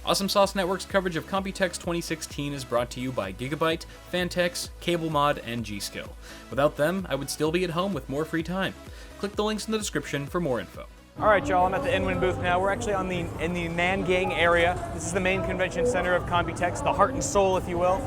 Awesome Sauce Network's coverage of Computex 2016 is brought to you by Gigabyte, Fantex, CableMod, and G-Skill. Without them, I would still be at home with more free time. Click the links in the description for more info. All right, y'all, I'm at the InWin booth now. We're actually in the Nangang area. This is the main convention center of Computex, the heart and soul, if you will.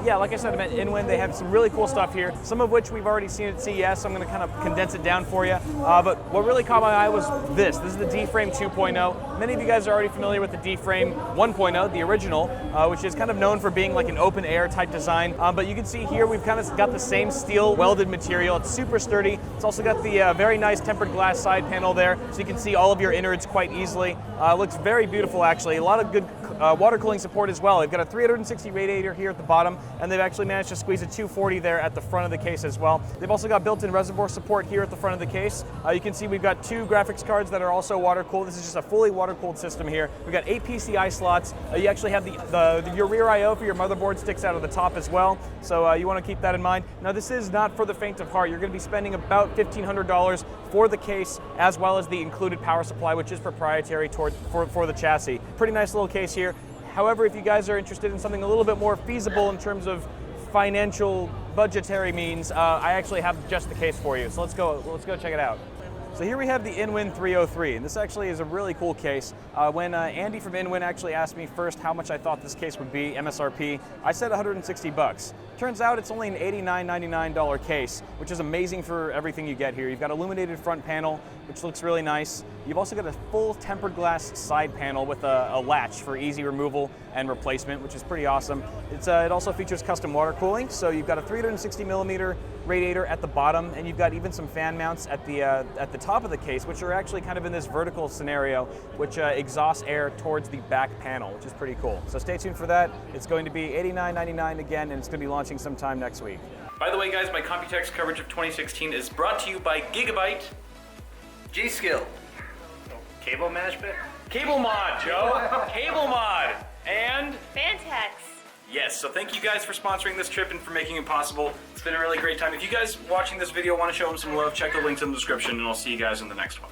Yeah, like I said, I'm at InWin. They have some really cool stuff here, some of which we've already seen at CES, so I'm going to kind of condense it down for you. But what really caught my eye was this. This is the D-Frame 2.0. Many of you guys are already familiar with the D-Frame 1.0, the original, which is kind of known for being like an open air type design. But you can see here we've kind of got the same steel welded material. It's super sturdy. It's also got the very nice tempered glass side panel there, so you can see all of your innards quite easily. Looks very beautiful, actually. A lot of good water cooling support as well. They've got a 360 radiator here at the bottom, and they've actually managed to squeeze a 240 there at the front of the case as well. They've also got built-in reservoir support here at the front of the case. You can see we've got 2 graphics cards that are also water-cooled. This is just a fully water-cooled system here. We've got 8 PCI slots. You actually have your rear I/O for your motherboard sticks out of the top as well, so you want to keep that in mind. Now, this is not for the faint of heart. You're going to be spending about $1,500 for the case, as well as the included power supply, which is proprietary for the chassis. Pretty nice little case here. However, if you guys are interested in something a little bit more feasible in terms of financial, budgetary means, I actually have just the case for you. So let's go check it out. So here we have the InWin 303, and this actually is a really cool case. When Andy from InWin actually asked me first how much I thought this case would be, MSRP, I said 160 bucks. Turns out it's only an $89.99 case, which is amazing for everything you get here. You've got illuminated front panel, which looks really nice. You've also got a full tempered glass side panel with a latch for easy removal and replacement, which is pretty awesome. It also features custom water cooling, so you've got a 360 millimeter radiator at the bottom, and you've got even some fan mounts at the top of the case, which are actually kind of in this vertical scenario, which exhausts air towards the back panel, which is pretty cool. So stay tuned for that. It's going to be $89.99 again, and it's going to be launching sometime next week. By the way, guys, my Computex coverage of 2016 is brought to you by Gigabyte, G-Skill, Cable management? Cable Mod, Joe, Cable Mod, and Fantex. yes, so thank you guys for sponsoring this trip and for making it possible. It's been a really great time. If you guys watching this video want to show them some love, check the links in the description, and I'll see you guys in the next one.